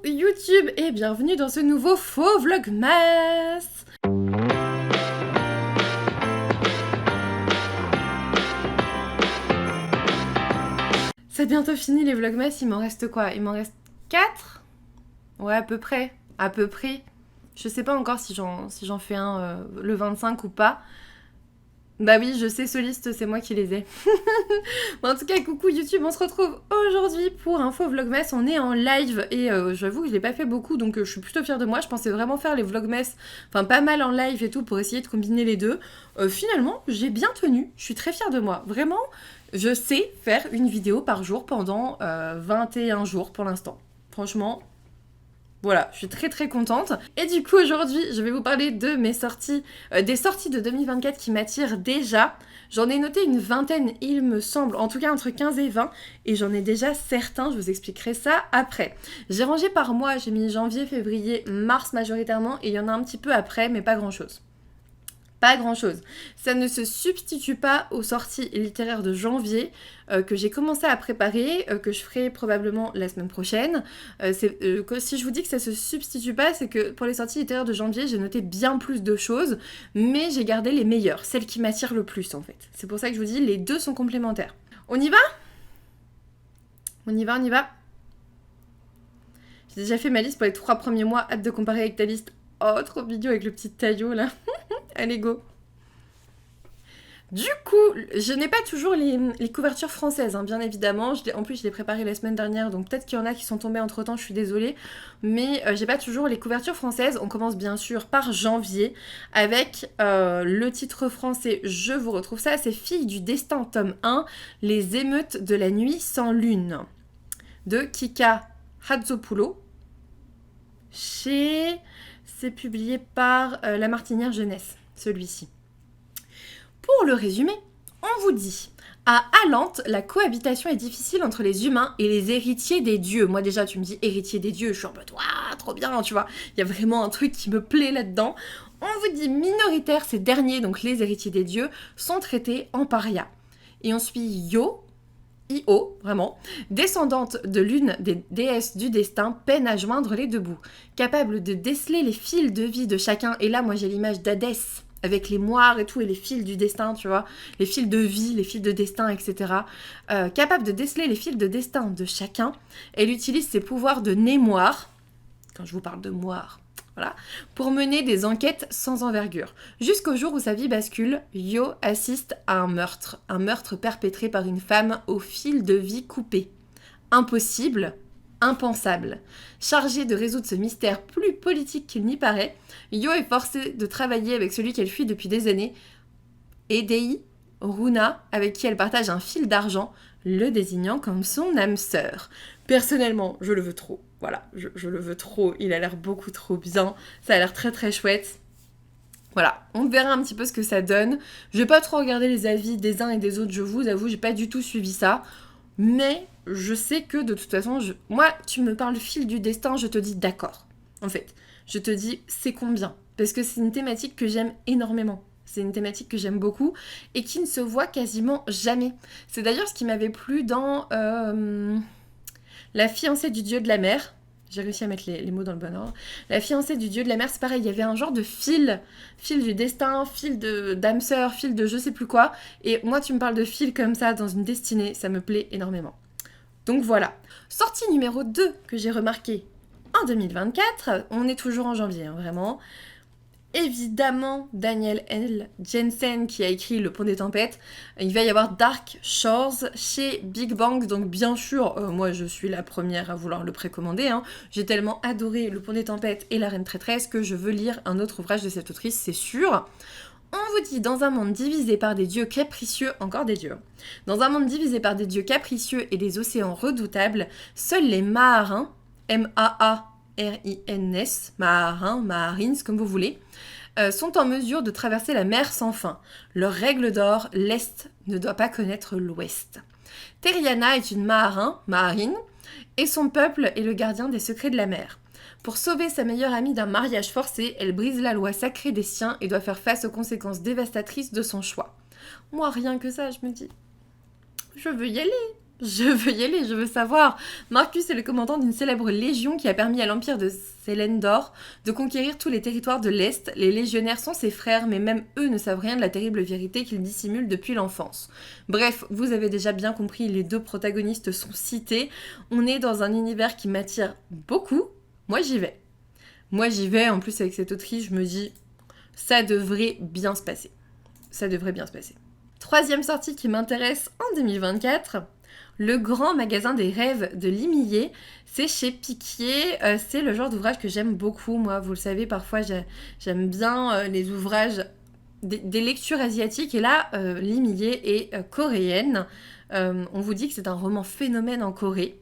YouTube et bienvenue dans ce nouveau faux vlogmas. C'est bientôt fini les vlogmas, il m'en reste quoi? Il m'en reste 4? Ouais, à peu près. À peu près. Je sais pas encore si j'en fais un le 25 ou pas. Bah oui, je sais, Soliste, c'est moi qui les ai. Bon, en tout cas, coucou YouTube, on se retrouve aujourd'hui pour un faux vlogmas. On est en live et j'avoue que je l'ai pas fait beaucoup, donc je suis plutôt fière de moi. Je pensais vraiment faire les vlogmas, enfin pas mal en live et tout, pour essayer de combiner les deux. Finalement, j'ai bien tenu, je suis très fière de moi. Vraiment, je sais faire une vidéo par jour pendant 21 jours pour l'instant. Franchement... Voilà, je suis très très contente. Et du coup aujourd'hui, je vais vous parler de mes sorties, des sorties de 2024 qui m'attirent déjà. J'en ai noté une vingtaine, il me semble, en tout cas entre 15 et 20, et j'en ai déjà certains, je vous expliquerai ça après. J'ai rangé par mois, j'ai mis janvier, février, mars majoritairement, et il y en a un petit peu après, mais pas grand chose. Pas grand chose. Ça ne se substitue pas aux sorties littéraires de janvier que j'ai commencé à préparer, que je ferai probablement la semaine prochaine. Si je vous dis que ça se substitue pas, c'est que pour les sorties littéraires de janvier, j'ai noté bien plus de choses, mais j'ai gardé les meilleures, celles qui m'attirent le plus en fait. C'est pour ça que je vous dis, les deux sont complémentaires. On y va ? On y va, on y va. J'ai déjà fait ma liste pour les 3 premiers mois, hâte de comparer avec ta liste. Oh, trop vidéo avec le petit taillot là. Allez, go. Du coup, je n'ai pas toujours les couvertures françaises, hein, bien évidemment. En plus, je l'ai préparé la semaine dernière, donc peut-être qu'il y en a qui sont tombés entre-temps, je suis désolée. Mais j'ai pas toujours les couvertures françaises. On commence bien sûr par janvier, avec le titre français, je vous retrouve ça, c'est Filles du destin, tome 1, Les émeutes de la nuit sans lune, de Kika Hatzopoulou. C'est publié par La Martinière Jeunesse, celui-ci. Pour le résumé, on vous dit: à Alante, la cohabitation est difficile entre les humains et les héritiers des dieux. Moi déjà, tu me dis héritier des dieux, je suis en mode waouh, trop bien, tu vois. Il y a vraiment un truc qui me plaît là-dedans. On vous dit minoritaires, ces derniers, donc les héritiers des dieux, sont traités en paria. Et on suit Io, vraiment, descendante de l'une des déesses du destin, peine à joindre les deux bouts. Capable de déceler les fils de vie de chacun, et là, moi, j'ai l'image d'Hadès, avec les moires et tout, et les fils du destin, tu vois, les fils de vie, les fils de destin, etc. Capable de déceler les fils de destin de chacun, elle utilise ses pouvoirs de némoire, quand je vous parle de moire, voilà, pour mener des enquêtes sans envergure. Jusqu'au jour où sa vie bascule, Yo assiste à un meurtre perpétré par une femme au fil de vie coupé. Impossible, impensable. Chargé de résoudre ce mystère plus politique qu'il n'y paraît, Yo est forcé de travailler avec celui qu'elle fuit depuis des années, Edei Runa, avec qui elle partage un fil d'argent, le désignant comme son âme sœur. Personnellement, je le veux trop. Voilà, je le veux trop. Il a l'air beaucoup trop bien. Ça a l'air très très chouette. Voilà, on verra un petit peu ce que ça donne. Je vais pas trop regarder les avis des uns et des autres, je vous avoue, j'ai pas du tout suivi ça. Mais je sais que de toute façon, moi, tu me parles fil du destin, je te dis d'accord. En fait, je te dis c'est combien. Parce que c'est une thématique que j'aime énormément. C'est une thématique que j'aime beaucoup et qui ne se voit quasiment jamais. C'est d'ailleurs ce qui m'avait plu dans La fiancée du dieu de la mer. J'ai réussi à mettre les mots dans le bon ordre. La fiancée du dieu de la mer, c'est pareil, il y avait un genre de fil du destin, fil d'âme sœur, fil de je sais plus quoi. Et moi, tu me parles de fil comme ça dans une destinée, ça me plaît énormément. Donc voilà. Sortie numéro 2 que j'ai remarqué en 2024, on est toujours en janvier, hein, vraiment. Évidemment, Daniel L. Jensen qui a écrit Le Pont des Tempêtes. Il va y avoir Dark Shores chez Big Bang, donc bien sûr, moi je suis la première à vouloir le précommander. Hein. J'ai tellement adoré Le Pont des Tempêtes et La Reine Traîtresse que je veux lire un autre ouvrage de cette autrice, c'est sûr. On vous dit, dans un monde divisé par des dieux capricieux, encore des dieux, dans un monde divisé par des dieux capricieux et des océans redoutables, seuls les Maharins, M-A-A-R-I-N-S, Maharins, Maharines, comme vous voulez, sont en mesure de traverser la mer sans fin. Leur règle d'or, l'Est ne doit pas connaître l'Ouest. Teriana est une Maharine, et son peuple est le gardien des secrets de la mer. Pour sauver sa meilleure amie d'un mariage forcé, elle brise la loi sacrée des siens et doit faire face aux conséquences dévastatrices de son choix. Moi, rien que ça, je me dis, je veux y aller. Je veux y aller, je veux savoir. Marcus est le commandant d'une célèbre légion qui a permis à l'empire de Célendor de conquérir tous les territoires de l'Est. Les légionnaires sont ses frères, mais même eux ne savent rien de la terrible vérité qu'ils dissimulent depuis l'enfance. Bref, vous avez déjà bien compris, les deux protagonistes sont cités. On est dans un univers qui m'attire beaucoup. Moi, j'y vais. Moi, j'y vais. En plus, avec cette autrice, je me dis, ça devrait bien se passer. Ça devrait bien se passer. Troisième sortie qui m'intéresse en 2024... Le grand magasin des rêves de Limillet, c'est chez Piquier, c'est le genre d'ouvrage que j'aime beaucoup, moi, vous le savez, parfois j'aime bien les ouvrages des lectures asiatiques, et là, Limillet est coréenne. On vous dit que c'est un roman phénomène en Corée.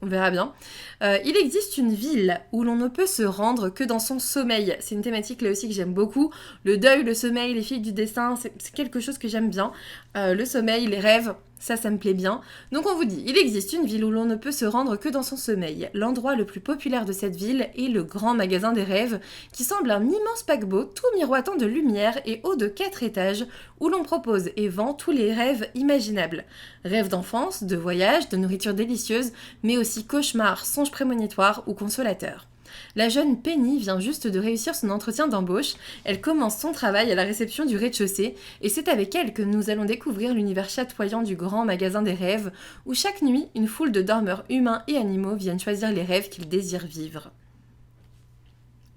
On verra bien. Il existe une ville où l'on ne peut se rendre que dans son sommeil. C'est une thématique là aussi que j'aime beaucoup. Le deuil, le sommeil, les filles du destin, c'est quelque chose que j'aime bien. Le sommeil, les rêves, ça me plaît bien. Donc on vous dit, il existe une ville où l'on ne peut se rendre que dans son sommeil. L'endroit le plus populaire de cette ville est le grand magasin des rêves, qui semble un immense paquebot tout miroitant de lumière et haut de 4 étages, où l'on propose et vend tous les rêves imaginables. Rêves d'enfance, de voyage, de nourriture délicieuse, mais aussi cauchemars, songes prémonitoires ou consolateurs. La jeune Penny vient juste de réussir son entretien d'embauche, elle commence son travail à la réception du rez-de-chaussée, et c'est avec elle que nous allons découvrir l'univers chatoyant du grand magasin des rêves, où chaque nuit, une foule de dormeurs humains et animaux viennent choisir les rêves qu'ils désirent vivre.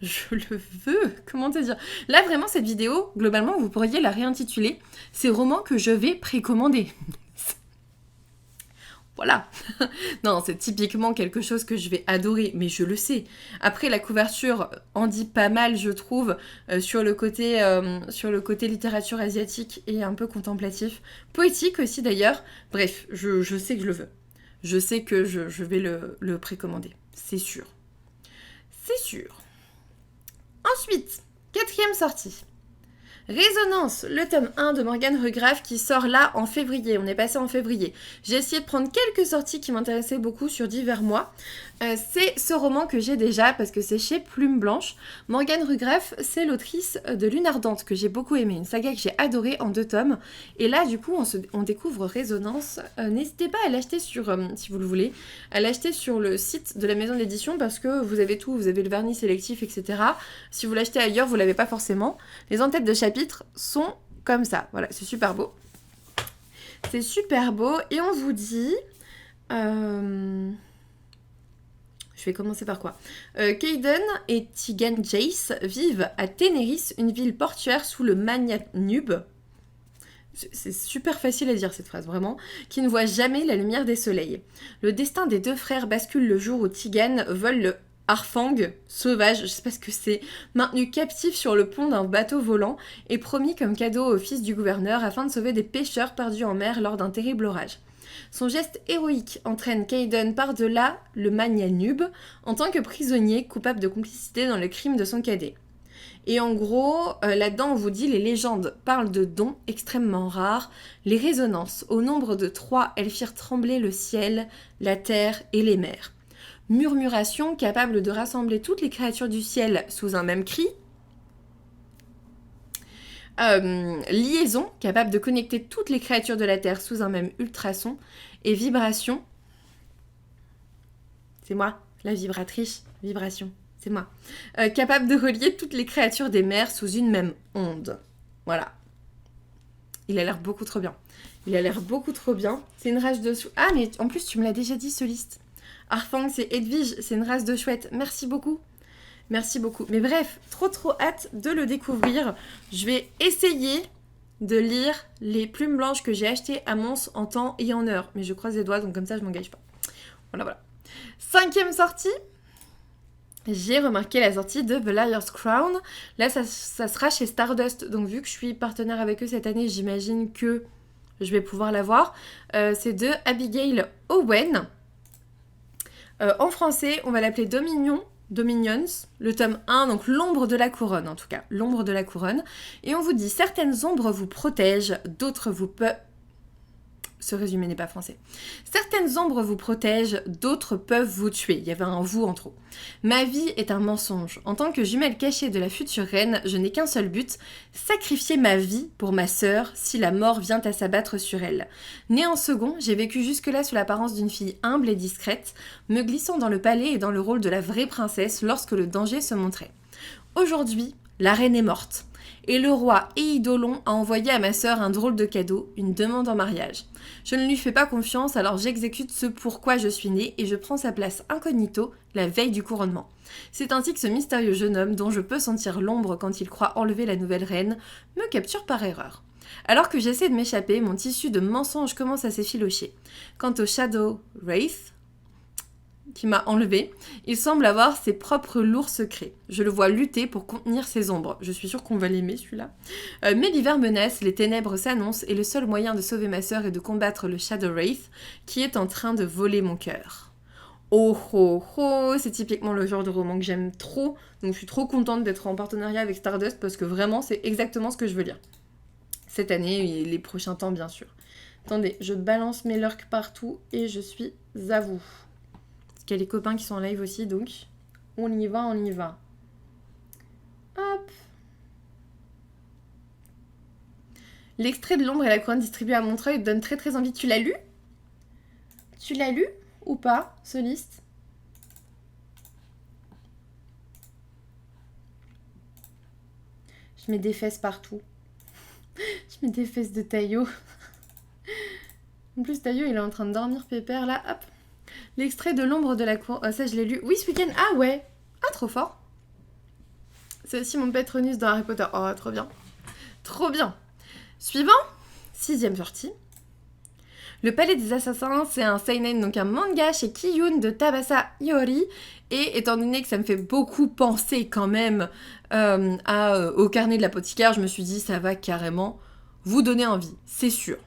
Je le veux, comment te dire? Là vraiment cette vidéo, globalement vous pourriez la réintituler « Ces romans que je vais précommander ». Voilà. Non, c'est typiquement quelque chose que je vais adorer, mais je le sais. Après, la couverture en dit pas mal, je trouve, sur le côté littérature asiatique et un peu contemplatif. Poétique aussi, d'ailleurs. Bref, je sais que je le veux. Je sais que je vais le précommander. C'est sûr. C'est sûr. Ensuite, 4e sortie. Résonance, le tome 1 de Morgane Rugraff qui sort là en février. On est passé en février. J'ai essayé de prendre quelques sorties qui m'intéressaient beaucoup sur divers mois. C'est ce roman que j'ai déjà parce que c'est chez Plume Blanche. Morgane Rugraff, c'est l'autrice de Lune Ardente que j'ai beaucoup aimée. Une saga que j'ai adorée en 2 tomes. Et là, du coup, on découvre Résonance. N'hésitez pas à l'acheter sur, si vous le voulez, à l'acheter sur le site de la maison d'édition parce que vous avez tout. Vous avez le vernis sélectif, etc. Si vous l'achetez ailleurs, vous l'avez pas forcément. Les en-têtes de chapitre sont comme ça. Voilà, c'est super beau. C'est super beau. Et on vous dit... Je vais commencer par quoi? Kayden et Tigan Jace vivent à Ténéris, une ville portuaire sous le Magnanube. C'est super facile à dire cette phrase, vraiment. Qui ne voit jamais la lumière des soleils. Le destin des 2 frères bascule le jour où Tigan vole le Harfang, sauvage, je sais pas ce que c'est, maintenu captif sur le pont d'un bateau volant et promis comme cadeau au fils du gouverneur afin de sauver des pêcheurs perdus en mer lors d'un terrible orage. Son geste héroïque entraîne Kayden par-delà le Magnanube en tant que prisonnier coupable de complicité dans le crime de son cadet. Et en gros, là-dedans, on vous dit les légendes parlent de dons extrêmement rares. Les résonances, au nombre de 3, elles firent trembler le ciel, la terre et les mers. Murmuration capable de rassembler toutes les créatures du ciel sous un même cri. Liaison capable de connecter toutes les créatures de la terre sous un même ultrason. Et vibration. C'est moi, la vibratrice. Vibration, c'est moi. Capable de relier toutes les créatures des mers sous une même onde. Voilà. Il a l'air beaucoup trop bien. Il a l'air beaucoup trop bien. C'est une rage de... Ah, mais en plus, tu me l'as déjà dit, ce liste. Harfang, c'est Edwige, c'est une race de chouette. Merci beaucoup. Merci beaucoup. Mais bref, trop hâte de le découvrir. Je vais essayer de lire les plumes blanches que j'ai achetées à Mons en temps et en heure. Mais je croise les doigts, donc comme ça, je m'engage pas. Voilà. 5e sortie. J'ai remarqué la sortie de The Liar's Crown. Là, ça sera chez Stardust. Donc, vu que je suis partenaire avec eux cette année, j'imagine que je vais pouvoir la voir. C'est de Abigail Owen. En français, on va l'appeler Dominions, le tome 1, donc l'ombre de la couronne en tout cas, l'ombre de la couronne. Et on vous dit, certaines ombres vous protègent, d'autres vous Ce résumé n'est pas français. Certaines ombres vous protègent, d'autres peuvent vous tuer. Il y avait un vous en trop. Ma vie est un mensonge. En tant que jumelle cachée de la future reine, je n'ai qu'un seul but, sacrifier ma vie pour ma sœur si la mort vient à s'abattre sur elle. Née en second, j'ai vécu jusque-là sous l'apparence d'une fille humble et discrète, me glissant dans le palais et dans le rôle de la vraie princesse lorsque le danger se montrait. Aujourd'hui, la reine est morte. Et le roi Eidolon a envoyé à ma sœur un drôle de cadeau, une demande en mariage. Je ne lui fais pas confiance, alors j'exécute ce pourquoi je suis née et je prends sa place incognito la veille du couronnement. C'est ainsi que ce mystérieux jeune homme, dont je peux sentir l'ombre quand il croit enlever la nouvelle reine, me capture par erreur. Alors que j'essaie de m'échapper, mon tissu de mensonges commence à s'effilocher. Quant au Shadow Wraith, qui m'a enlevé, il semble avoir ses propres lourds secrets. Je le vois lutter pour contenir ses ombres. Je suis sûre qu'on va l'aimer, celui-là. Mais l'hiver menace, les ténèbres s'annoncent, et le seul moyen de sauver ma sœur est de combattre le Shadow Wraith, qui est en train de voler mon cœur. Oh oh oh, c'est typiquement le genre de roman que j'aime trop, donc je suis trop contente d'être en partenariat avec Stardust, parce que vraiment, c'est exactement ce que je veux lire. Cette année et les prochains temps, bien sûr. Attendez, je balance mes lurks partout, et je suis à vous. Il y a les copains qui sont en live aussi, donc on y va, on y va. Hop. L'extrait de l'ombre et la couronne distribué à Montreuil donne très très envie. Tu l'as lu? Tu l'as lu ou pas, ce liste? Je mets des fesses partout. Je mets des fesses de Taillot. En plus, Taillot, il est en train de dormir pépère, là, hop. L'extrait de l'ombre de la cour... ça, je l'ai lu. Oui, ce week-end. Ah ouais. Ah, trop fort. C'est aussi mon Patronus dans Harry Potter. Oh, trop bien. Trop bien. Suivant. 6e sortie. Le Palais des Assassins, c'est un seinen, donc un manga chez Kiyun de Tabasa Iori. Et étant donné que ça me fait beaucoup penser quand même au carnet de l'apothicaire, je me suis dit, ça va carrément vous donner envie. C'est sûr.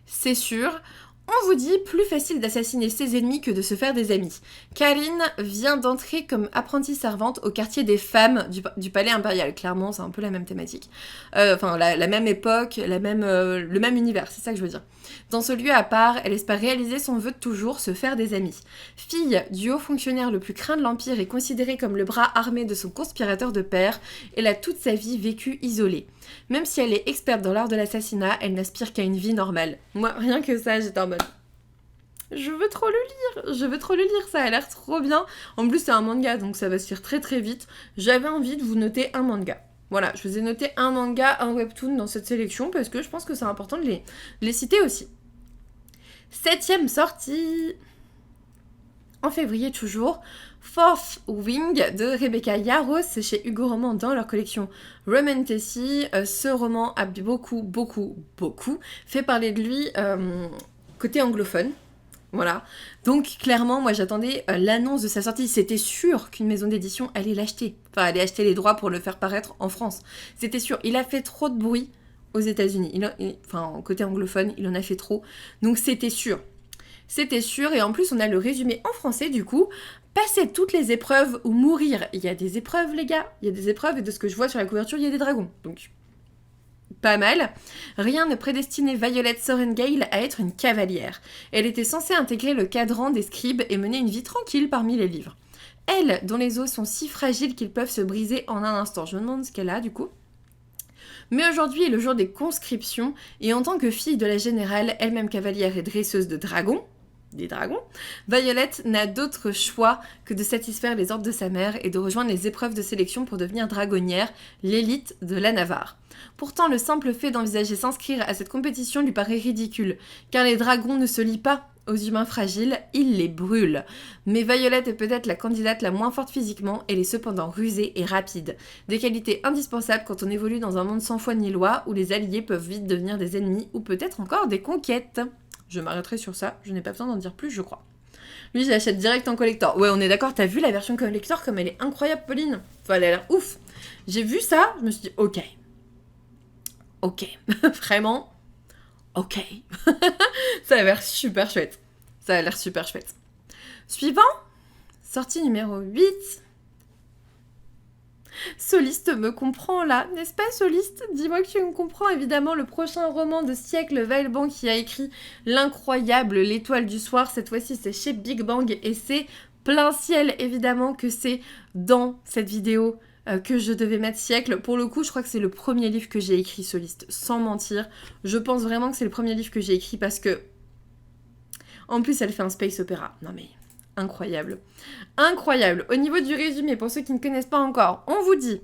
C'est sûr. On vous dit, plus facile d'assassiner ses ennemis que de se faire des amis. Karine vient d'entrer comme apprentie servante au quartier des femmes du palais impérial. Clairement, c'est un peu la même thématique. Enfin, la même époque, le même univers, c'est ça que je veux dire. Dans ce lieu à part, elle espère réaliser son vœu de toujours, se faire des amis. Fille du haut fonctionnaire le plus craint de l'Empire et considérée comme le bras armé de son conspirateur de père, elle a toute sa vie vécu isolée. Même si elle est experte dans l'art de l'assassinat, elle n'aspire qu'à une vie normale. Moi, rien que ça, j'étais en mode... Je veux trop le lire, ça a l'air trop bien. En plus, c'est un manga, donc ça va se faire très très vite. J'avais envie de vous noter un manga. Voilà, je vous ai noté un manga, un webtoon dans cette sélection, parce que je pense que c'est important de les citer aussi. 7e sortie, en février toujours, Fourth Wing de Rebecca Yarros, c'est chez Hugo Roman dans leur collection Romantasy. Ce roman a beaucoup fait parler de lui côté anglophone. Voilà, donc clairement moi j'attendais l'annonce de sa sortie, c'était sûr qu'une maison d'édition allait l'acheter, enfin allait acheter les droits pour le faire paraître en France, c'était sûr, il a fait trop de bruit aux États-Unis, enfin côté anglophone il en a fait trop, donc c'était sûr, et en plus on a le résumé en français du coup, passer toutes les épreuves ou mourir, il y a des épreuves les gars, il y a des épreuves et de ce que je vois sur la couverture il y a des dragons, donc... Pas mal. Rien ne prédestinait Violet Sorengale à être une cavalière. Elle était censée intégrer le cadran des scribes et mener une vie tranquille parmi les livres. Elle, dont les os sont si fragiles qu'ils peuvent se briser en un instant. Je me demande ce qu'elle a du coup. Mais aujourd'hui est le jour des conscriptions, et en tant que fille de la générale, elle-même cavalière et dresseuse de dragons, Violet n'a d'autre choix que de satisfaire les ordres de sa mère et de rejoindre les épreuves de sélection pour devenir dragonnière, l'élite de la Navarre. Pourtant, le simple fait d'envisager s'inscrire à cette compétition lui paraît ridicule, car les dragons ne se lient pas aux humains fragiles, ils les brûlent. Mais Violet est peut-être la candidate la moins forte physiquement, elle est cependant rusée et rapide. Des qualités indispensables quand on évolue dans un monde sans foi ni loi, où les alliés peuvent vite devenir des ennemis ou peut-être encore des conquêtes. Je m'arrêterai sur ça, je n'ai pas besoin d'en dire plus, je crois. Lui, je l'achète direct en collector. Ouais, on est d'accord, t'as vu la version collector comme elle est incroyable, Pauline? Enfin, elle a l'air ouf. J'ai vu ça, je me suis dit, ok. Vraiment, ok. Ça a l'air super chouette. Suivant, sortie numéro 8. Soliste me comprend là, n'est-ce pas Soliste? Dis-moi que tu me comprends, évidemment, le prochain roman de siècle, Vailban qui a écrit l'incroyable L'étoile du soir, cette fois-ci c'est chez Big Bang et c'est plein ciel évidemment que c'est dans cette vidéo que je devais mettre siècle. Pour le coup, je crois que c'est le premier livre que j'ai écrit, Soliste, sans mentir. Je pense vraiment que c'est le premier livre que j'ai écrit parce que... En plus, elle fait un space opéra. Non mais... Incroyable. Incroyable. Au niveau du résumé, pour ceux qui ne connaissent pas encore, on vous dit: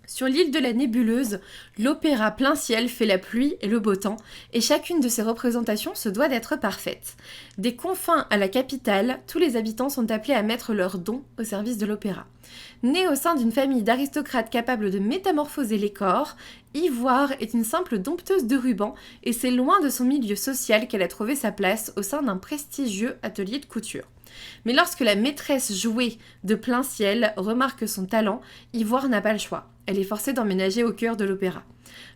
sur l'île de la Nébuleuse, l'opéra plein ciel fait la pluie et le beau temps, et chacune de ses représentations se doit d'être parfaite. Des confins à la capitale, tous les habitants sont appelés à mettre leurs dons au service de l'opéra. Née au sein d'une famille d'aristocrates capables de métamorphoser les corps, Ivoire est une simple dompteuse de rubans, et c'est loin de son milieu social qu'elle a trouvé sa place au sein d'un prestigieux atelier de couture. Mais lorsque la maîtresse jouée de plein ciel remarque son talent, Ivoire n'a pas le choix. Elle est forcée d'emménager au cœur de l'opéra.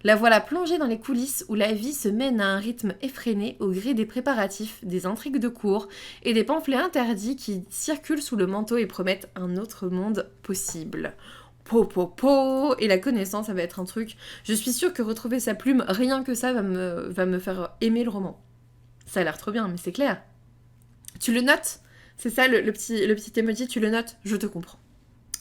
La voilà plongée dans les coulisses où la vie se mène à un rythme effréné au gré des préparatifs, des intrigues de cour et des pamphlets interdits qui circulent sous le manteau et promettent un autre monde possible. Po po po. Et la connaissance, ça va être un truc... Je suis sûre que retrouver sa plume, rien que ça va me faire aimer le roman. Ça a l'air trop bien, mais c'est clair. Tu le notes ? C'est ça le petit emoji, tu le notes? Je te comprends.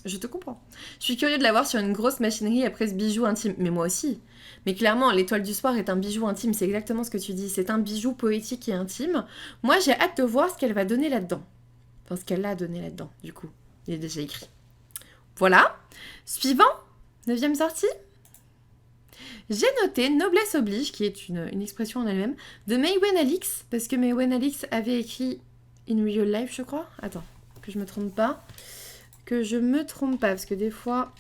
Je te comprends. Je suis curieux de la voir sur une grosse machinerie après ce bijou intime. Mais moi aussi. Mais clairement, l'étoile du soir est un bijou intime. C'est exactement ce que tu dis. C'est un bijou poétique et intime. Moi, j'ai hâte de voir ce qu'elle va donner là-dedans. Enfin, ce qu'elle a donné là-dedans, du coup. Il est déjà écrit. Voilà. Suivant. 9e sortie. J'ai noté Noblesse oblige, qui est une expression en elle-même, de Maïwenn Alix. Parce que Maïwenn Alix avait écrit In Real Life, je crois. Attends, que je me trompe pas. Parce que des fois,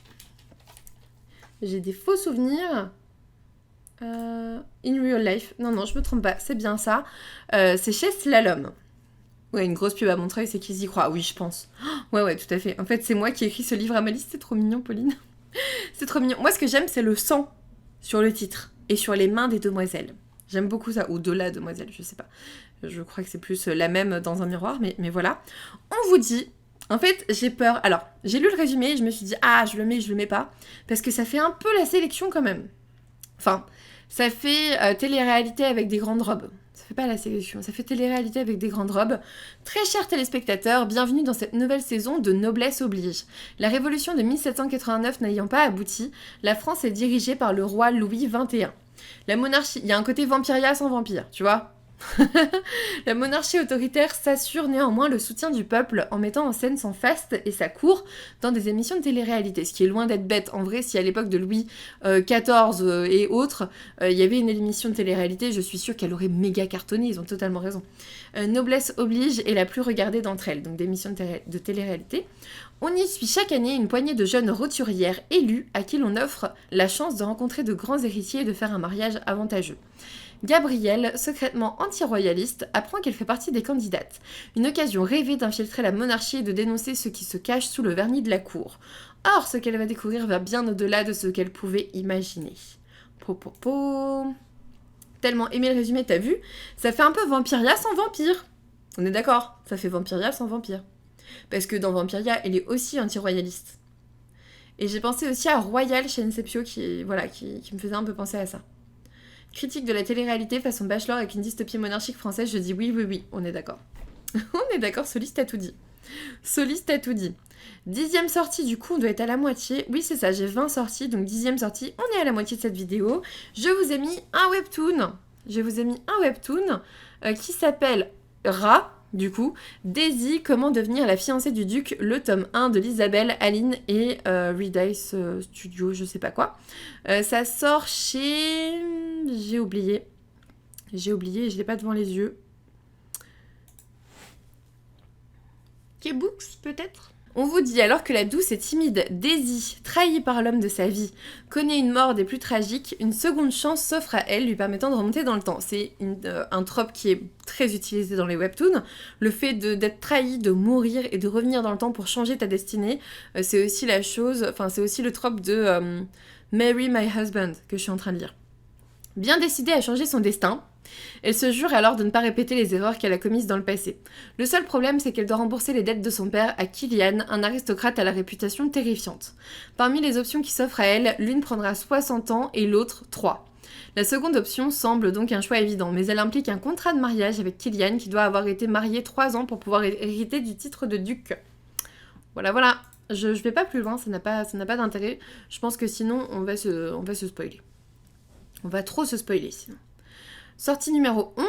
j'ai des faux souvenirs. In Real Life. Non, je me trompe pas, c'est bien ça. C'est chez Slalom. Ouais, une grosse pub à Montreuil, c'est qu'ils y croient. Oui, je pense. Ouais, tout à fait. En fait, c'est moi qui ai écrit ce livre à ma liste. C'est trop mignon, Pauline. C'est trop mignon. Moi, ce que j'aime, c'est le sang sur le titre et sur les mains des demoiselles. J'aime beaucoup ça. Ou de la demoiselle, je sais pas. Je crois que c'est plus la même dans un miroir, mais voilà. On vous dit... En fait, j'ai peur. Alors, j'ai lu le résumé et je me suis dit, ah, je le mets pas. Parce que ça fait un peu la sélection quand même. Enfin, ça fait télé-réalité avec des grandes robes. Ça fait pas la sélection, ça fait télé-réalité avec des grandes robes. Très chers téléspectateurs, bienvenue dans cette nouvelle saison de Noblesse oblige. La révolution de 1789 n'ayant pas abouti, la France est dirigée par le roi Louis XXI. La monarchie, il y a un côté vampiria sans vampire, tu vois. La monarchie autoritaire s'assure néanmoins le soutien du peuple en mettant en scène son faste et sa cour dans des émissions de télé-réalité, ce qui est loin d'être bête. En vrai, si à l'époque de Louis XIV et autres, il y avait une émission de télé-réalité, je suis sûre qu'elle aurait méga cartonné, ils ont totalement raison. Noblesse oblige est la plus regardée d'entre elles, donc d'émissions de télé-réalité. On y suit chaque année une poignée de jeunes roturières élues à qui l'on offre la chance de rencontrer de grands héritiers et de faire un mariage avantageux. Gabrielle, secrètement anti-royaliste, apprend qu'elle fait partie des candidates. Une occasion rêvée d'infiltrer la monarchie et de dénoncer ce qui se cache sous le vernis de la cour. Or, ce qu'elle va découvrir va bien au-delà de ce qu'elle pouvait imaginer. Tellement aimé le résumé, t'as vu? Ça fait un peu Vampiria sans vampire. On est d'accord? Ça fait Vampiria sans vampire. Parce que dans Vampiria, elle est aussi anti-royaliste. Et j'ai pensé aussi à Royal chez Inceptio qui me faisait un peu penser à ça. Critique de la télé-réalité façon Bachelor avec une dystopie monarchique française, je dis oui, on est d'accord. On est d'accord, Soliste a tout dit. 10e sortie, du coup, on doit être à la moitié. Oui, c'est ça, j'ai 20 sorties, donc 10e sortie, on est à la moitié de cette vidéo. Je vous ai mis un webtoon. Qui s'appelle Ra, du coup, Daisy, comment devenir la fiancée du duc, le tome 1 de l'Isabelle, Aline et Redice Studio, je sais pas quoi. Ça sort chez... J'ai oublié, je l'ai pas devant les yeux. K-Books, peut-être? On vous dit, alors que la douce et timide Daisy, trahie par l'homme de sa vie, connaît une mort des plus tragiques, une seconde chance s'offre à elle, lui permettant de remonter dans le temps. C'est un trope qui est très utilisé dans les webtoons. Le fait d'être trahi, de mourir et de revenir dans le temps pour changer ta destinée, c'est aussi le trope de Marry My Husband que je suis en train de lire. Bien décidée à changer son destin, Elle se jure alors de ne pas répéter les erreurs qu'elle a commises dans le passé. Le seul problème, c'est qu'elle doit rembourser les dettes de son père à Killian, un aristocrate à la réputation terrifiante. Parmi les options qui s'offrent à elle, l'une prendra 60 ans et l'autre 3. La seconde option semble donc un choix évident, mais elle implique un contrat de mariage avec Killian qui doit avoir été marié 3 ans pour pouvoir hériter du titre de duc. Voilà. Je vais pas plus loin, ça n'a pas d'intérêt. Je pense que sinon, on va se spoiler. On va trop se spoiler sinon. Sortie numéro 11,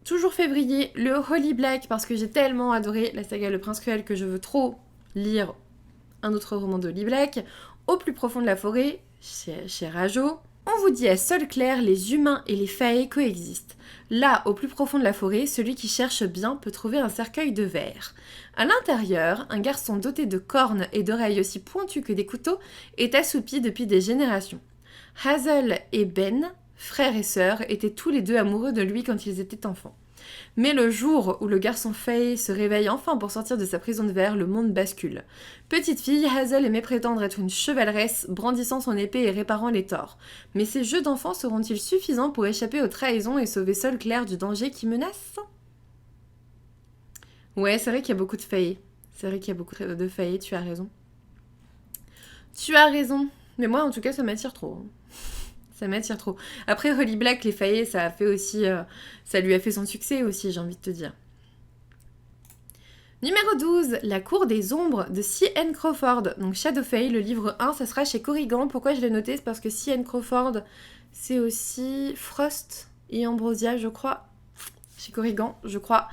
toujours février, le Holy Black, parce que j'ai tellement adoré la saga Le Prince Cruel que je veux trop lire un autre roman de Holy Black. Au plus profond de la forêt, chez Rajo, on vous dit à sol clair, les humains et les fae coexistent. Là, au plus profond de la forêt, celui qui cherche bien peut trouver un cercueil de verre. À l'intérieur, un garçon doté de cornes et d'oreilles aussi pointues que des couteaux est assoupi depuis des générations. Hazel et Ben, frères et sœurs, étaient tous les deux amoureux de lui quand ils étaient enfants. Mais le jour où le garçon Faye se réveille enfin pour sortir de sa prison de verre, le monde bascule. Petite fille, Hazel aimait prétendre être une chevaleresse, brandissant son épée et réparant les torts. Mais ces jeux d'enfants seront-ils suffisants pour échapper aux trahisons et sauver seul Claire du danger qui menace ? Ouais, c'est vrai qu'il y a beaucoup de Faye. C'est vrai qu'il y a beaucoup de Faye, tu as raison. Tu as raison. Mais moi, en tout cas, ça m'attire trop. Ça m'attire trop. Après, Holy Black, les Faye, ça a fait aussi... ça lui a fait son succès aussi, j'ai envie de te dire. Numéro 12, La Cour des Ombres de C.N. Crawford. Donc Shadowfay, le livre 1, ça sera chez Corrigan. Pourquoi je l'ai noté ? C'est parce que C.N. Crawford, c'est aussi Frost et Ambrosia, je crois. Chez Corrigan, je crois.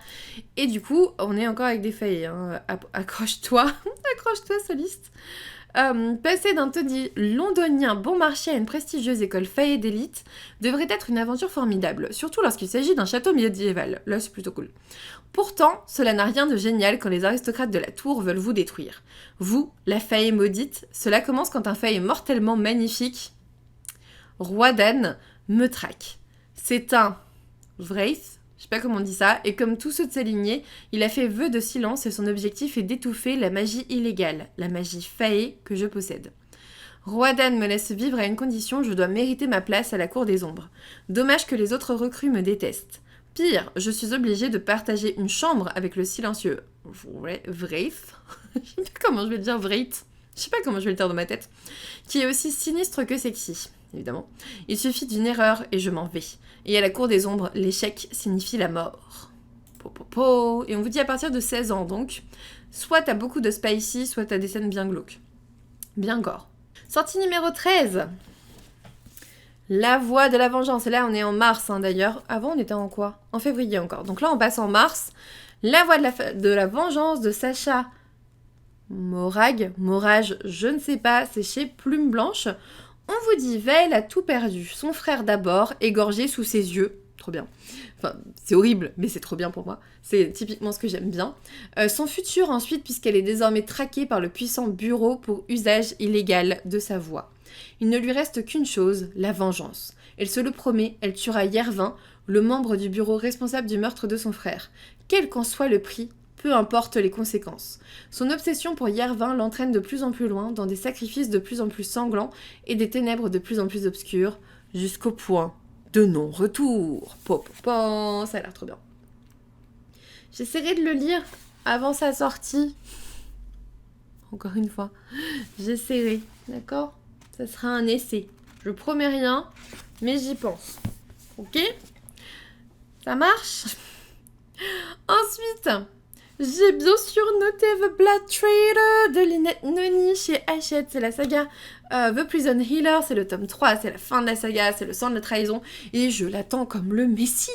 Et du coup, on est encore avec des Faye. Hein. Accroche-toi. Accroche-toi, soliste. Passer d'un taudis londonien bon marché à une prestigieuse école Faye d'élite devrait être une aventure formidable, surtout lorsqu'il s'agit d'un château médiéval. Là, c'est plutôt cool. Pourtant, cela n'a rien de génial quand les aristocrates de la tour veulent vous détruire. Vous, la Faye maudite, cela commence quand un Faye mortellement magnifique, roi d'Anne, me traque. C'est un Wraith, je sais pas comment on dit ça, et comme tous ceux de sa lignée, il a fait vœu de silence et son objectif est d'étouffer la magie illégale, la magie Fae que je possède. Roadan me laisse vivre à une condition, je dois mériter ma place à la cour des ombres. Dommage que les autres recrues me détestent. Pire, je suis obligée de partager une chambre avec le silencieux Wraith. Je sais pas comment je vais le dire, Wraith. Je sais pas comment je vais le dire dans ma tête. Qui est aussi sinistre que sexy, évidemment. Il suffit d'une erreur et je m'en vais. Et à la cour des ombres, l'échec signifie la mort. Et on vous dit à partir de 16 ans, donc. Soit t'as beaucoup de spicy, soit t'as des scènes bien glauques. Bien gore. Sortie numéro 13. La Voix de la Vengeance. Et là, on est en mars, hein, d'ailleurs. Avant, on était en quoi ? En février encore. Donc là, on passe en mars. La Voix de la Vengeance de Sacha Morage, je ne sais pas, c'est chez Plume Blanche. On vous dit, Veil a tout perdu. Son frère d'abord, égorgé sous ses yeux. Trop bien. Enfin, c'est horrible, mais c'est trop bien pour moi. C'est typiquement ce que j'aime bien. Son futur ensuite, puisqu'elle est désormais traquée par le puissant bureau pour usage illégal de sa voix. Il ne lui reste qu'une chose, la vengeance. Elle se le promet, elle tuera Yervin, le membre du bureau responsable du meurtre de son frère. Quel qu'en soit le prix, peu importe les conséquences. Son obsession pour Yervin l'entraîne de plus en plus loin, dans des sacrifices de plus en plus sanglants et des ténèbres de plus en plus obscures, jusqu'au point de non-retour. Ça a l'air trop bien. J'essaierai de le lire avant sa sortie. Encore une fois, j'essaierai, d'accord ? Ça sera un essai. Je promets rien, mais j'y pense. Ok ? Ça marche ? Ensuite, j'ai bien sûr noté The Blood Trader de Lynette Noni chez Hachette. C'est la saga The Prison Healer, c'est le tome 3, c'est la fin de la saga, c'est le sang de la trahison. Et je l'attends comme le messie.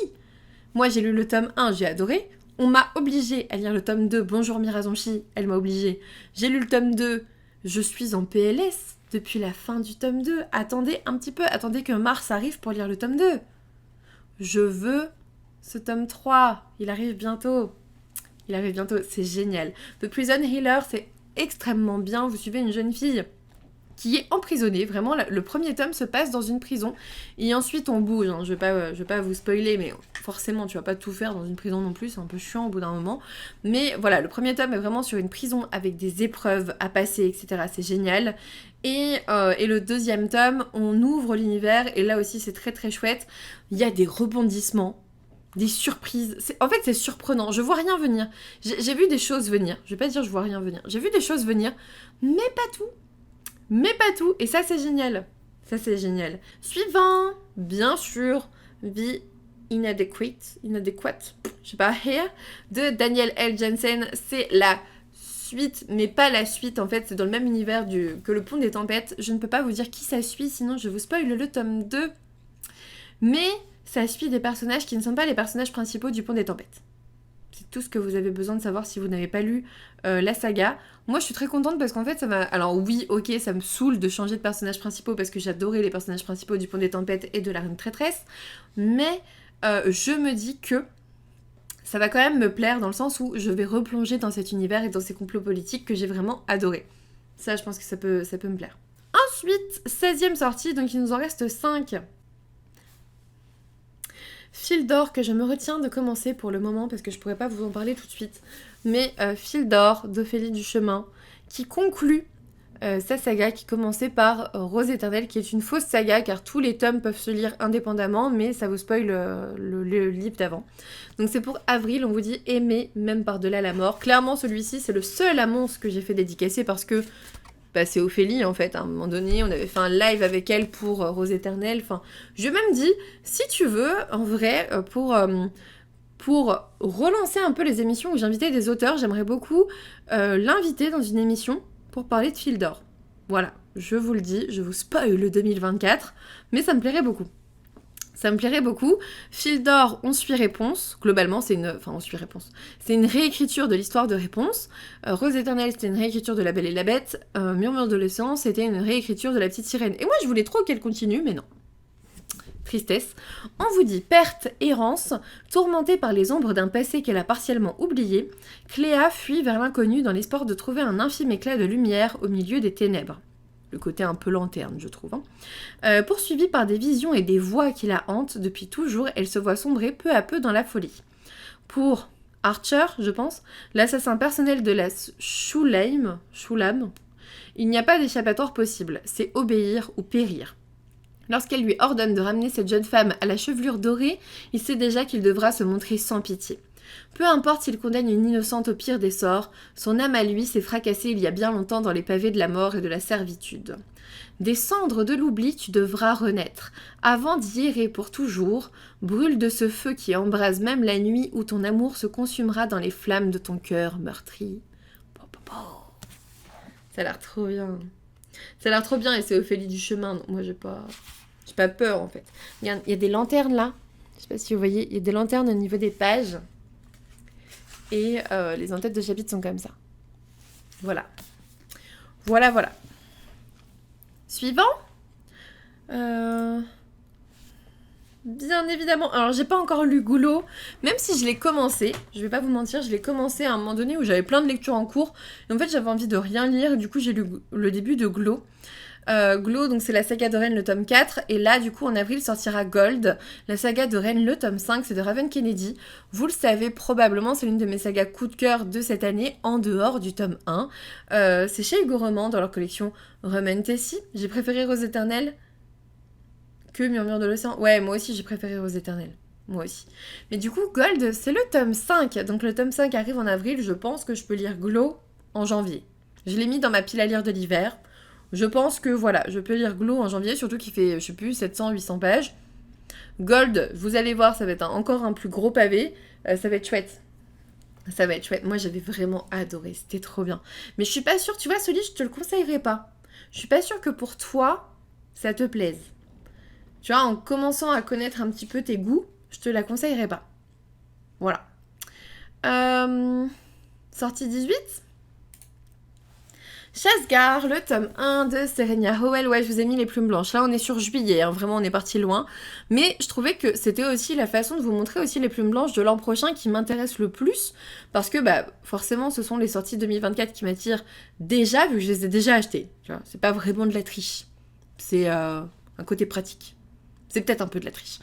Moi, j'ai lu le tome 1, j'ai adoré. On m'a obligée à lire le tome 2. Bonjour Mirazonchi, elle m'a obligée. J'ai lu le tome 2. Je suis en PLS depuis la fin du tome 2. Attendez un petit peu, attendez que mars arrive pour lire le tome 2. Je veux ce tome 3. Il arrive bientôt. C'est génial. The Prison Healer, c'est extrêmement bien. Vous suivez une jeune fille qui est emprisonné. Vraiment, le premier tome se passe dans une prison. Et ensuite, on bouge. Hein. Je vais pas vous spoiler, mais forcément, tu vas pas tout faire dans une prison non plus. C'est un peu chiant au bout d'un moment. Mais voilà, le premier tome est vraiment sur une prison avec des épreuves à passer, etc. C'est génial. Et le deuxième tome, on ouvre l'univers. Et là aussi, c'est très très chouette. Il y a des rebondissements. Des surprises. En fait, c'est surprenant. Je vois rien venir. J'ai vu des choses venir. Je vais pas dire je vois rien venir. J'ai vu des choses venir, mais pas tout. Mais pas tout. Et ça, c'est génial. Ça, c'est génial. Suivant, bien sûr, The Inadequate, je sais pas, Here, de Daniel L. Jensen. C'est la suite, mais pas la suite, en fait. C'est dans le même univers que Le Pont des Tempêtes. Je ne peux pas vous dire qui ça suit, sinon je vous spoil le tome 2. Mais ça suit des personnages qui ne sont pas les personnages principaux du Pont des Tempêtes. C'est tout ce que vous avez besoin de savoir si vous n'avez pas lu la saga. Moi, je suis très contente parce qu'en fait, ça m'a... Alors oui, ok, ça me saoule de changer de personnages principaux parce que j'adorais les personnages principaux du Pont des Tempêtes et de la Reine Traîtresse. Mais je me dis que ça va quand même me plaire dans le sens où je vais replonger dans cet univers et dans ces complots politiques que j'ai vraiment adoré. Ça, je pense que ça peut me plaire. Ensuite, 16e sortie, donc il nous en reste 5. Fil d'or que je me retiens de commencer pour le moment parce que je pourrais pas vous en parler tout de suite. Mais Fil d'or d'Ophélie Duchemin qui conclut sa saga qui commençait par Rose éternelle qui est une fausse saga car tous les tomes peuvent se lire indépendamment mais ça vous spoil le livre d'avant. Donc c'est pour avril, on vous dit aimer même par-delà la mort. Clairement celui-ci c'est le seul annonce que j'ai fait dédicacer parce que c'est Ophélie en fait, à un moment donné, on avait fait un live avec elle pour Rose éternelle, enfin, je même dis, si tu veux, en vrai, pour relancer un peu les émissions où j'invitais des auteurs, j'aimerais beaucoup l'inviter dans une émission pour parler de Fil d'or. Voilà, je vous le dis, je vous spoil le 2024, mais ça me plairait beaucoup. Ça me plairait beaucoup. Fil d'or, on suit Réponse. Globalement, c'est une... Enfin, on suit Réponse. C'est une réécriture de l'histoire de Réponse. Rose éternelle, c'était une réécriture de La Belle et la Bête. Murmure de l'océan, c'était une réécriture de La Petite Sirène. Et moi, je voulais trop qu'elle continue, mais non. Tristesse. On vous dit perte, errance, tourmentée par les ombres d'un passé qu'elle a partiellement oublié, Cléa fuit vers l'inconnu dans l'espoir de trouver un infime éclat de lumière au milieu des ténèbres. Le côté un peu lanterne, je trouve. Poursuivie par des visions et des voix qui la hantent depuis toujours, elle se voit sombrer peu à peu dans la folie. Pour Archer, je pense, l'assassin personnel de la Shulam, il n'y a pas d'échappatoire possible, c'est obéir ou périr. Lorsqu'elle lui ordonne de ramener cette jeune femme à la chevelure dorée, il sait déjà qu'il devra se montrer sans pitié. Peu importe s'il condamne une innocente au pire des sorts, son âme à lui s'est fracassée il y a bien longtemps dans les pavés de la mort et de la servitude. Des cendres de l'oubli tu devras renaître. Avant d'y errer pour toujours, brûle de ce feu qui embrase même la nuit où ton amour se consumera dans les flammes de ton cœur meurtri. Ça a l'air trop bien. Ça a l'air trop bien et c'est Ophélie Duchemin. Donc moi j'ai pas peur en fait. Il y a des lanternes là. Je sais pas si vous voyez, il y a des lanternes au niveau des pages. Et les en-têtes de chapitre sont comme ça. Voilà. Voilà. Suivant. Bien évidemment. Alors, j'ai pas encore lu Goulot, même si je l'ai commencé. Je vais pas vous mentir, je l'ai commencé à un moment donné où j'avais plein de lectures en cours. Et en fait, j'avais envie de rien lire. Et du coup, j'ai lu le début de Goulot. Glow, donc c'est la saga de Rennes, le tome 4, et là du coup en avril sortira Gold, la saga de Rennes, le tome 5, c'est de Raven Kennedy. Vous le savez probablement, c'est l'une de mes sagas coup de cœur de cette année, en dehors du tome 1. C'est chez Hugo Roman, dans leur collection Roman Tessie. J'ai préféré Rose éternelle que Murmure de l'océan. Ouais, moi aussi j'ai préféré Rose éternelle. Moi aussi. Mais du coup, Gold, c'est le tome 5. Donc le tome 5 arrive en avril, je pense que je peux lire Glow en janvier. Je l'ai mis dans ma pile à lire de l'hiver. Je pense que voilà, je peux lire Glow en janvier, surtout qu'il fait, je sais plus, 700-800 pages. Gold, vous allez voir, ça va être encore un plus gros pavé. Ça va être chouette. Ça va être chouette. Moi, j'avais vraiment adoré. C'était trop bien. Mais je suis pas sûre, tu vois, ce livre, je te le conseillerais pas. Je suis pas sûre que pour toi, ça te plaise. Tu vois, en commençant à connaître un petit peu tes goûts, je te la conseillerais pas. Voilà. Sortie 18. Shaskar, le tome 1 de Serena Howell. Ouais, je vous ai mis les plumes blanches. Là, on est sur juillet, hein. Vraiment, on est parti loin. Mais je trouvais que c'était aussi la façon de vous montrer aussi les plumes blanches de l'an prochain qui m'intéressent le plus. Parce que, forcément, ce sont les sorties 2024 qui m'attirent déjà, vu que je les ai déjà achetées. Tu vois, c'est pas vraiment de la triche. C'est un côté pratique. C'est peut-être un peu de la triche.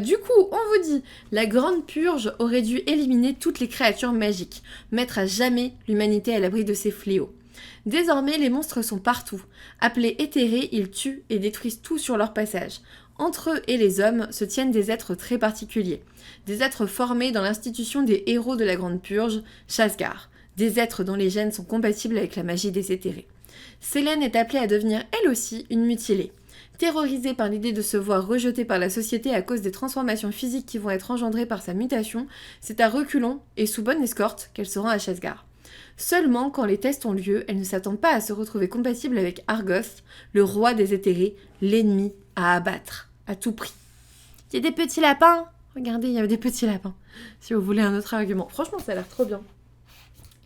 Du coup, on vous dit, la Grande Purge aurait dû éliminer toutes les créatures magiques, mettre à jamais l'humanité à l'abri de ces fléaux. Désormais, les monstres sont partout. Appelés éthérés, ils tuent et détruisent tout sur leur passage. Entre eux et les hommes se tiennent des êtres très particuliers. Des êtres formés dans l'institution des héros de la Grande Purge, Shaskar. Des êtres dont les gènes sont compatibles avec la magie des éthérés. Selene est appelée à devenir elle aussi une mutilée. Terrorisée par l'idée de se voir rejetée par la société à cause des transformations physiques qui vont être engendrées par sa mutation, c'est à reculons et sous bonne escorte qu'elle se rend à Shaskar. Seulement, quand les tests ont lieu, elle ne s'attend pas à se retrouver compatible avec Argoth, le roi des éthérés, l'ennemi à abattre, à tout prix. Il y a des petits lapins. Regardez, il y a des petits lapins. Si vous voulez un autre argument. Franchement, ça a l'air trop bien.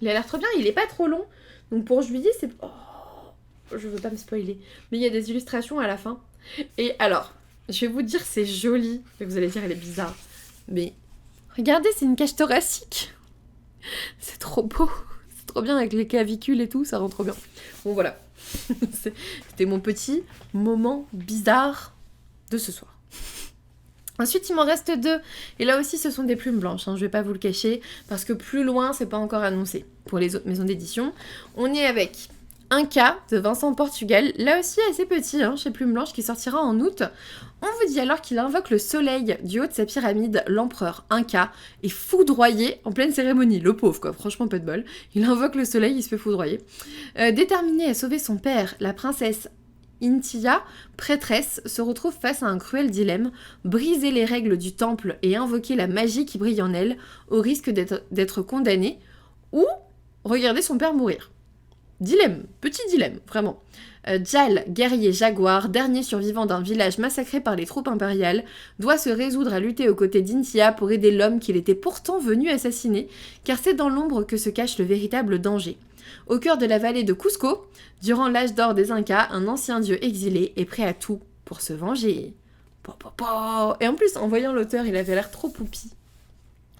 Il a l'air trop bien, il est pas trop long. Donc pour juillet, c'est... Oh, je veux pas me spoiler. Mais il y a des illustrations à la fin. Et alors, je vais vous dire, c'est joli. Vous allez dire, elle est bizarre. Mais regardez, c'est une cage thoracique. C'est trop beau. Trop bien avec les clavicules et tout, ça rend trop bien. Bon voilà, c'était mon petit moment bizarre de ce soir. Ensuite, il m'en reste 2. Et là aussi, ce sont des plumes blanches, hein, je vais pas vous le cacher, parce que plus loin, c'est pas encore annoncé pour les autres maisons d'édition. On est avec un cas de Vincent Portugal, là aussi assez petit, hein, chez Plume Blanche, qui sortira en août. On vous dit alors qu'il invoque le soleil du haut de sa pyramide, l'empereur Inca, est foudroyé en pleine cérémonie. Le pauvre, quoi, franchement pas de bol. Il invoque le soleil, il se fait foudroyer. Déterminée à sauver son père, la princesse Intia, prêtresse, se retrouve face à un cruel dilemme, briser les règles du temple et invoquer la magie qui brille en elle, au risque d'être condamnée, ou regarder son père mourir. Dilemme, petit dilemme, vraiment. Jal, guerrier jaguar, dernier survivant d'un village massacré par les troupes impériales, doit se résoudre à lutter aux côtés d'Intia pour aider l'homme qu'il était pourtant venu assassiner, car c'est dans l'ombre que se cache le véritable danger. Au cœur de la vallée de Cusco, durant l'âge d'or des Incas, un ancien dieu exilé est prêt à tout pour se venger. Et en plus, en voyant l'auteur, il avait l'air trop poupi.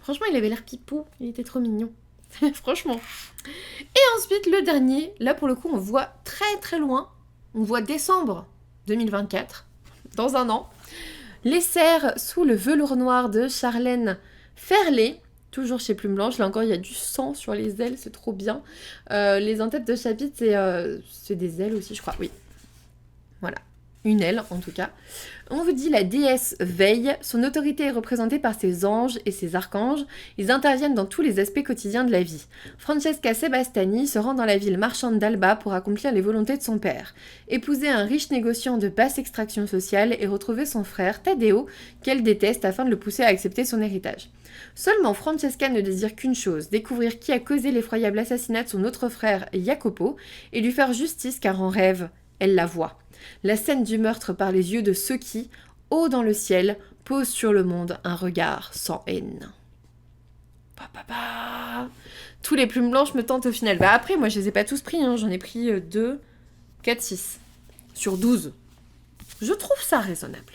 Franchement, il avait l'air pipou, il était trop mignon. Franchement. Et ensuite, le dernier, là pour le coup, on voit très très loin. On voit décembre 2024, dans un an. Les cerfs sous le velours noir de Charlène Ferlet, toujours chez Plume Blanche. Là encore, il y a du sang sur les ailes, c'est trop bien. Les en-têtes de chapitre, c'est des ailes aussi, je crois. Oui. Voilà. Une aile, en tout cas. On vous dit la déesse veille. Son autorité est représentée par ses anges et ses archanges. Ils interviennent dans tous les aspects quotidiens de la vie. Francesca Sebastani se rend dans la ville marchande d'Alba pour accomplir les volontés de son père. Épouser un riche négociant de basse extraction sociale et retrouver son frère, Taddeo, qu'elle déteste afin de le pousser à accepter son héritage. Seulement Francesca ne désire qu'une chose, découvrir qui a causé l'effroyable assassinat de son autre frère, Jacopo, et lui faire justice car en rêve, elle la voit. La scène du meurtre par les yeux de ceux qui, haut dans le ciel, posent sur le monde un regard sans haine. Tous les plumes blanches me tentent au final. Après, moi je les ai pas tous pris, hein. J'en ai pris 2, 4, 6 sur 12. Je trouve ça raisonnable.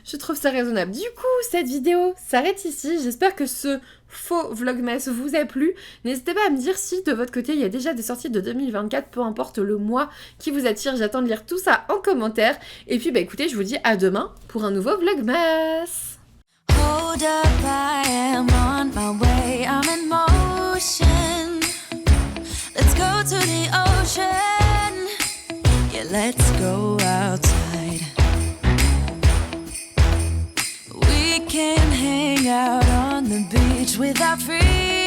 Du coup, cette vidéo s'arrête ici. J'espère que ce faux vlogmas vous a plu. N'hésitez pas à me dire si de votre côté il y a déjà des sorties de 2024, peu importe le mois qui vous attire. J'attends de lire tout ça en commentaire. Et puis écoutez, je vous dis à demain pour un nouveau vlogmas. Hold up, I am on my way. I'm in motion. Let's go to the ocean. Yeah, let's go outside. We can hang out on the beach with our friends.